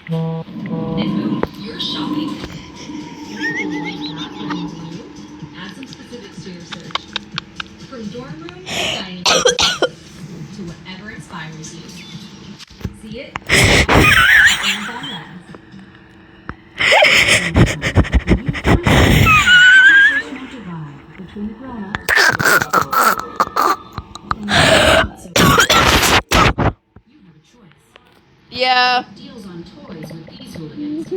And boom, you're shopping. Add some specifics to your search. From dorm room to dining to whatever inspires you. See it? Amazon Lens. Between the grown-ups and you have a choice. Yeah. Deals on toys with these hooligans.